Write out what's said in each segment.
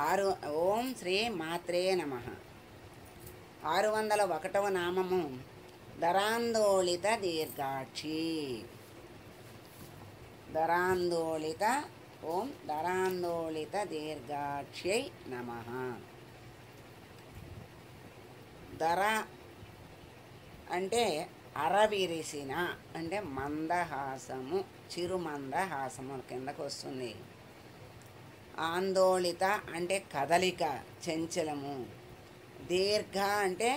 ఆరు ఓం శ్రీ మాత్రే నమః. 601వ నామము ధరాందోళిత దీర్ఘాక్షి. ధరాందోళిత ఓం ధరాందోళిత దీర్ఘాక్ష్యై నమః. ధర అంటే అరవిరిసిన అంటే మందహాసము, చిరుమందహాసము కిందకు వస్తుంది. ఆందోళిత అంటే కదలిక, చంచలము. దీర్ఘ అంటే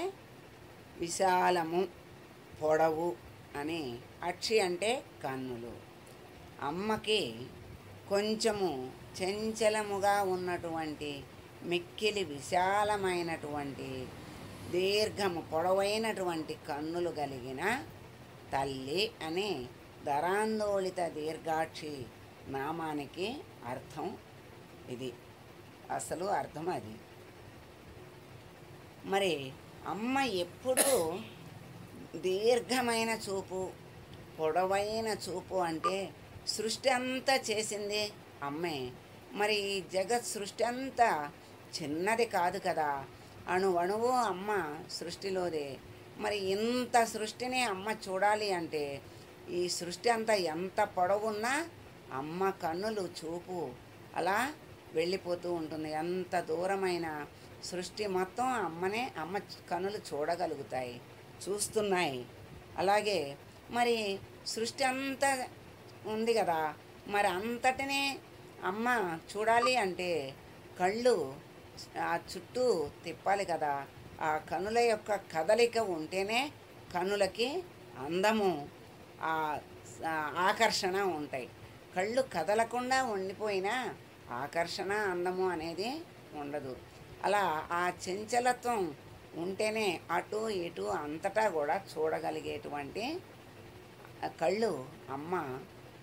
విశాలము, పొడవు అని. అక్షి అంటే కన్నులు. అమ్మకి కొంచెము చంచలముగా ఉన్నటువంటి, మిక్కిలి విశాలమైనటువంటి, దీర్ఘము పొడవైనటువంటి కన్నులు కలిగిన తల్లి అని ధరాందోళిత దీర్ఘాక్షి నామానికి అర్థం. ఇది అసలు అర్థం అది. మరి అమ్మ ఎప్పుడూ దీర్ఘమైన చూపు, పొడవైన చూపు అంటే సృష్టి అంతా చేసింది అమ్మే. మరి ఈ జగత్ సృష్టి అంతా చిన్నది కాదు కదా, అణువణువు అమ్మ సృష్టిలోదే. మరి ఇంత సృష్టిని అమ్మ చూడాలి అంటే ఈ సృష్టి అంతా ఎంత పొడవున్నా అమ్మ కన్నులు చూపు అలా వెళ్ళిపోతూ ఉంటుంది. ఎంత దూరమైన సృష్టి మొత్తం అమ్మ కన్నులు చూడగలుగుతాయి, చూస్తున్నాయి. అలాగే మరి సృష్టి అంతా ఉంది కదా, మరి అంతటినే అమ్మ చూడాలి అంటే కళ్ళు ఆ చుట్టూ తిప్పాలి కదా. ఆ కనుల యొక్క కదలిక ఉంటేనే కనులకి అందము, ఆకర్షణ ఉంటాయి. కళ్ళు కదలకుండా ఉండిపోయినా ఆకర్షణ, అందము అనేది ఉండదు. అలా ఆ చంచలత్వం ఉంటేనే అటు ఇటు అంతటా కూడా చూడగలిగేటువంటి కళ్ళు. అమ్మ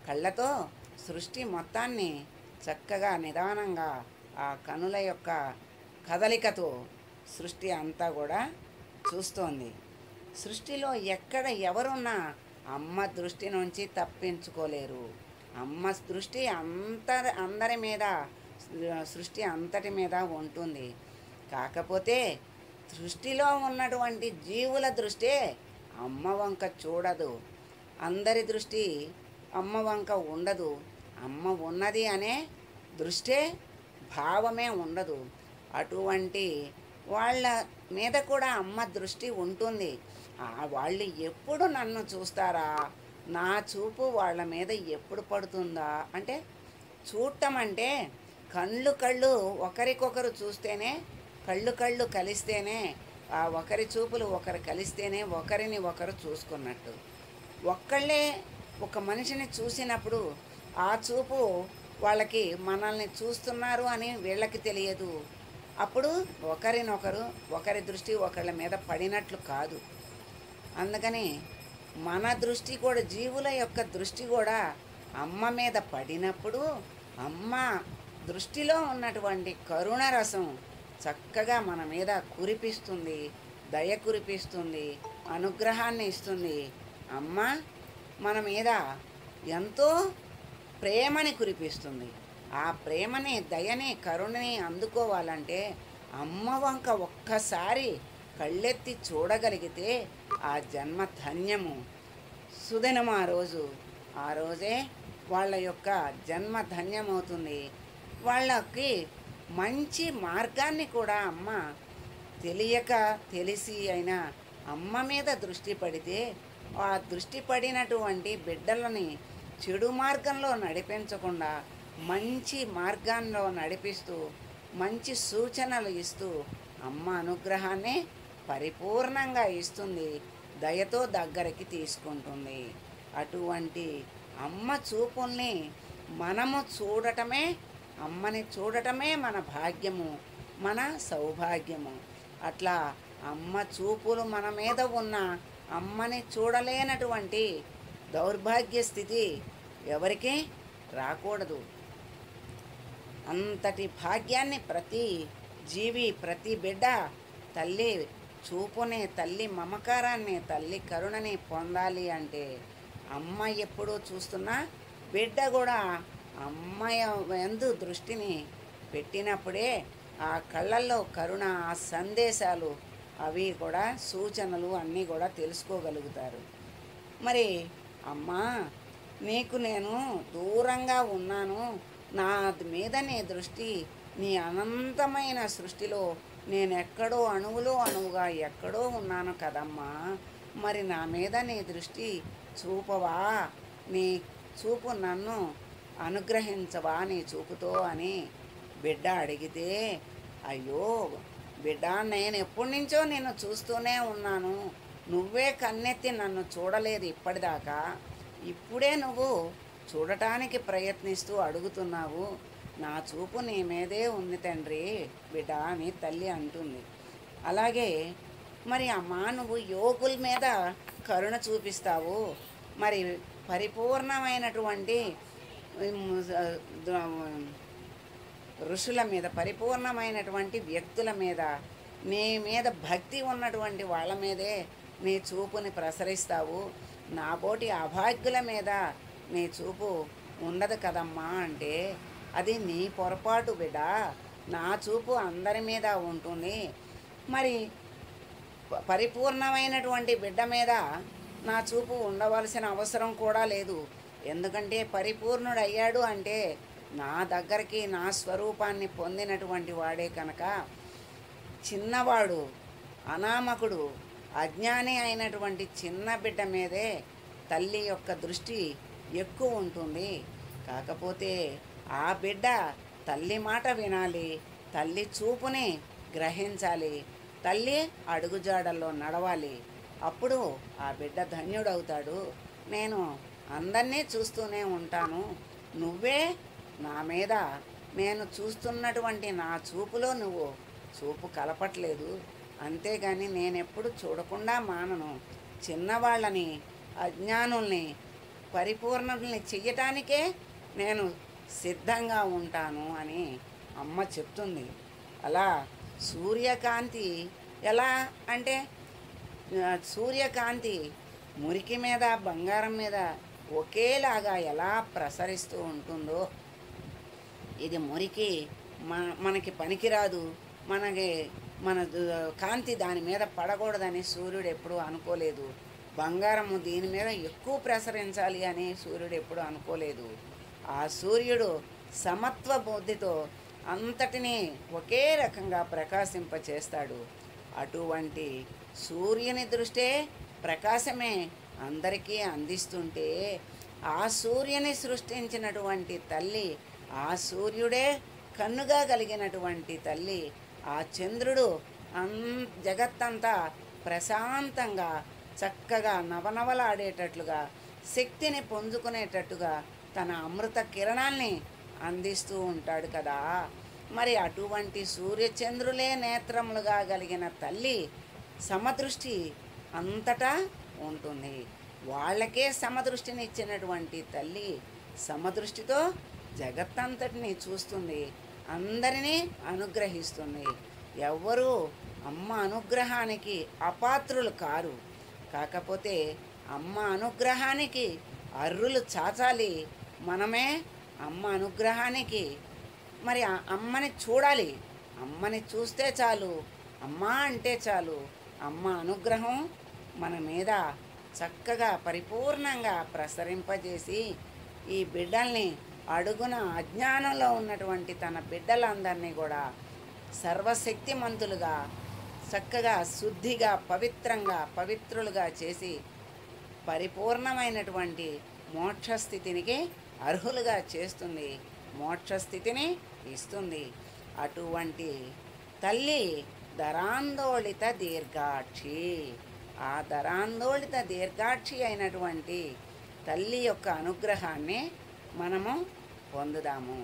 కళ్ళతో సృష్టి మొత్తాన్ని చక్కగా నిదానంగా ఆ కనుల యొక్క కదలికతో సృష్టి అంతా కూడా చూస్తోంది. సృష్టిలో ఎక్కడ ఎవరున్నా అమ్మ దృష్టి నుంచి తప్పించుకోలేరు. అమ్మ దృష్టి అందరి మీద, సృష్టి అంతటి మీద ఉంటుంది. కాకపోతే సృష్టిలో ఉన్నటువంటి జీవుల దృష్టి అమ్మ వంక చూడదు. అందరి దృష్టి అమ్మ వంక ఉండదు. అమ్మ ఉన్నది అనే దృష్టే, భావమే ఉండదు. అటువంటి వాళ్ళ మీద కూడా అమ్మ దృష్టి ఉంటుంది. వాళ్ళు ఎప్పుడు నన్ను చూస్తారా, నా చూపు వాళ్ళ మీద ఎప్పుడు పడుతుందా అంటే, చూడటం అంటే కళ్ళు ఒకరికొకరు చూస్తేనే, కళ్ళు కలిస్తేనే, ఆ ఒకరి చూపులు ఒకరు కలిస్తేనే ఒకరిని ఒకరు చూసుకున్నట్టు. ఒక్కళ్ళే ఒక మనిషిని చూసినప్పుడు ఆ చూపు వాళ్ళకి మనల్ని చూస్తున్నారు అని వీళ్ళకి తెలియదు. అప్పుడు ఒకరినొకరు, ఒకరి దృష్టి ఒకళ్ళ మీద పడినట్లు కాదు. అందుకని మన దృష్టి కూడా, జీవుల యొక్క దృష్టి కూడా అమ్మ మీద పడినప్పుడు అమ్మ దృష్టిలో ఉన్నటువంటి కరుణ రసం చక్కగా మన మీద కురిపిస్తుంది, దయ కురిపిస్తుంది, అనుగ్రహాన్ని ఇస్తుంది. అమ్మ మన మీద ఎంతో ప్రేమని కురిపిస్తుంది. ఆ ప్రేమని, దయని, కరుణని అందుకోవాలంటే అమ్మ వంక ఒక్కసారి కళ్ళెత్తి చూడగలిగితే ఆ జన్మ ధన్యము. సుదినము ఆ రోజే వాళ్ళ యొక్క జన్మ ధన్యమవుతుంది. వాళ్ళకి మంచి మార్గాన్ని కూడా అమ్మ తెలియక తెలిసి అయినా అమ్మ మీద దృష్టి పడితే ఆ దృష్టి పడినటువంటి బిడ్డలని చెడు మార్గంలో నడిపించకుండా మంచి మార్గాల్లో నడిపిస్తూ, మంచి సూచనలు ఇస్తూ అమ్మ అనుగ్రహాన్ని పరిపూర్ణంగా ఇస్తుంది, దయతో దగ్గరికి తీసుకుంటుంది. అటువంటి అమ్మ చూపుల్ని మనము చూడటమే, అమ్మని చూడటమే మన భాగ్యము, మన సౌభాగ్యము. అట్లా అమ్మ చూపులు మన మీద ఉన్న అమ్మని చూడలేనటువంటి దౌర్భాగ్య స్థితి ఎవరికీ రాకూడదు. అంతటి భాగ్యాన్ని ప్రతి జీవి, ప్రతి బిడ్డ తల్లి చూపుని, తల్లి మమకారాన్ని, తల్లి కరుణని పొందాలి అంటే అమ్మ ఎప్పుడూ చూస్తున్నా బిడ్డ కూడా అమ్మ యందు దృష్టిని పెట్టినప్పుడే ఆ కళ్ళల్లో కరుణ, ఆ సందేశాలు అవి కూడా సూచనలు అన్నీ కూడా తెలుసుకోగలుగుతారు. మరి అమ్మా, నీకు నేను దూరంగా ఉన్నాను, నా మీద నీ దృష్టి నీ అనంతమైన సృష్టిలో నేనెక్కడో అణువులో అణువుగా ఎక్కడో ఉన్నాను కదమ్మా, మరి నా మీద నీ దృష్టి చూపవా, నీ చూపు నన్ను అనుగ్రహించవా నీ చూపుతో అని బిడ్డ అడిగితే, అయ్యో బిడ్డ, నేను ఎప్పటి నుంచో నిన్ను చూస్తూనే ఉన్నాను, నువ్వే కన్నెత్తి నన్ను చూడలేదు ఇప్పటిదాకా, ఇప్పుడే నువ్వు చూడటానికి ప్రయత్నిస్తూ అడుగుతున్నావు, నా చూపు నీ మీదే ఉంది తండ్రి బిడ్డ అని తల్లి అంటుంది. అలాగే మరి అమ్మా, నువ్వు యోగుల మీద కరుణ చూపిస్తావు, మరి పరిపూర్ణమైనటువంటి ఋషుల మీద, పరిపూర్ణమైనటువంటి వ్యక్తుల మీద, నీ మీద భక్తి ఉన్నటువంటి వాళ్ళ మీదే నీ చూపుని ప్రసరిస్తావు, నాబోటి అభాగ్యుల మీద నీ చూపు ఉండదు కదమ్మా అంటే, అది నీ పొరపాటు బిడ్డ, నా చూపు అందరి మీద ఉంటుంది. మరి పరిపూర్ణమైనటువంటి బిడ్డ మీద నా చూపు ఉండవలసిన అవసరం కూడా లేదు. ఎందుకంటే పరిపూర్ణుడయ్యాడు అంటే నా దగ్గరికి నా స్వరూపాన్ని పొందినటువంటి వాడే కనుక, చిన్నవాడు, అనామకుడు, అజ్ఞాని అయినటువంటి చిన్న బిడ్డ మీదే తల్లి యొక్క దృష్టి ఎక్కువ ఉంటుంది. కాకపోతే ఆ బిడ్డ తల్లి మాట వినాలి, తల్లి చూపుని గ్రహించాలి, తల్లి అడుగుజాడల్లో నడవాలి. అప్పుడు ఆ బిడ్డ ధన్యుడవుతాడు. నేను అందరినీ చూస్తూనే ఉంటాను, నువ్వే నా మీద నేను చూస్తున్నటువంటి నా చూపులో నువ్వు చూపు కలపట్లేదు, అంతేగాని నేనెప్పుడు చూడకుండా మానను. చిన్నవాళ్ళని, అజ్ఞానుల్ని పరిపూర్ణుల్ని చెయ్యటానికే నేను సిద్ధంగా ఉంటాను అని అమ్మ చెప్తుంది. అలా సూర్యకాంతి ఎలా అంటే, సూర్యకాంతి మురికి మీద, బంగారం మీద ఒకేలాగా ఎలా ప్రసరిస్తూ ఉంటుందో, ఇది మురికి మనకి పనికిరాదు, మన కాంతి దాని మీద పడకూడదని సూర్యుడు ఎప్పుడూ అనుకోలేదు. బంగారము దీని మీద ఎక్కువ ప్రసరించాలి అని సూర్యుడు ఎప్పుడూ అనుకోలేదు. ఆ సూర్యుడు సమత్వ బుద్ధితో అంతటినీ ఒకే రకంగా ప్రకాశింపచేస్తాడు. అటువంటి సూర్యుని దృష్టే, ప్రకాశమే అందరికీ అందిస్తుంటే, ఆ సూర్యుని సృష్టించినటువంటి తల్లి, ఆ సూర్యుడే కన్నుగా కలిగినటువంటి తల్లి, ఆ చంద్రుడు జగత్తంతా ప్రశాంతంగా చక్కగా నవనవలాడేటట్లుగా, శక్తిని పుంజుకునేటట్టుగా తన అమృత కిరణాల్ని అందిస్తూ ఉంటాడు కదా. మరి అటువంటి సూర్యచంద్రులే నేత్రములుగా కలిగిన తల్లి సమదృష్టి అంతటా ఉంటుంది. వాళ్ళకే సమదృష్టిని ఇచ్చినటువంటి తల్లి సమదృష్టితో జగత్తంతటిని చూస్తుంది, అందరినీ అనుగ్రహిస్తుంది. ఎవ్వరూ అమ్మ అనుగ్రహానికి అపాత్రులు కారు. కాకపోతే అమ్మ అనుగ్రహానికి అర్రులు చాచాలి. మనమే అమ్మ అనుగ్రహానికి మరి అమ్మని చూడాలి. అమ్మని చూస్తే చాలు, అమ్మ అంటే చాలు, అమ్మ అనుగ్రహం మన మీద చక్కగా పరిపూర్ణంగా ప్రసరింపజేసి ఈ బిడ్డల్ని అడుగున అజ్ఞానంలో ఉన్నటువంటి తన బిడ్డలందరినీ కూడా సర్వశక్తిమంతులుగా చక్కగా శుద్ధిగా పవిత్రులుగా చేసి పరిపూర్ణమైనటువంటి మోక్షస్థితికి అర్హులుగా చేస్తుంది, మోక్షస్థితిని ఇస్తుంది. అటువంటి తల్లి ధరాందోళిత దీర్ఘాక్షి. ఆ ధరాందోళిత దీర్ఘాక్షి అయినటువంటి తల్లి యొక్క అనుగ్రహాన్ని మనము పొందుదాము.